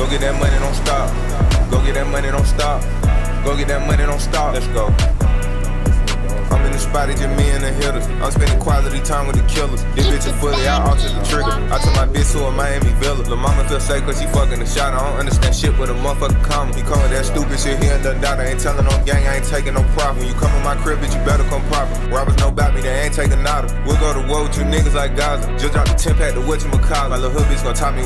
Go get that money, don't stop. Go get that money, don't stop. Go get that money, don't stop. Let's go. I'm in the spot, it's just me and the hitters. I'm spending quality time with the killers. This bitch is fully, I altered the trigger. I took my bitch to a Miami Villa. Lil' mama feel safe cause she fucking the shot. I don't understand shit with a motherfucker coming. He come with that stupid shit, he ain't done doubt. I ain't telling no gang, I ain't taking no profit. When you come in my crib, bitch, you better come proper. Robbers know about me, they ain't taking nada. We'll go to war with you niggas like Gaza. Just drop the 10 pack to whatchamacallit. My little hood bitch gon' top me.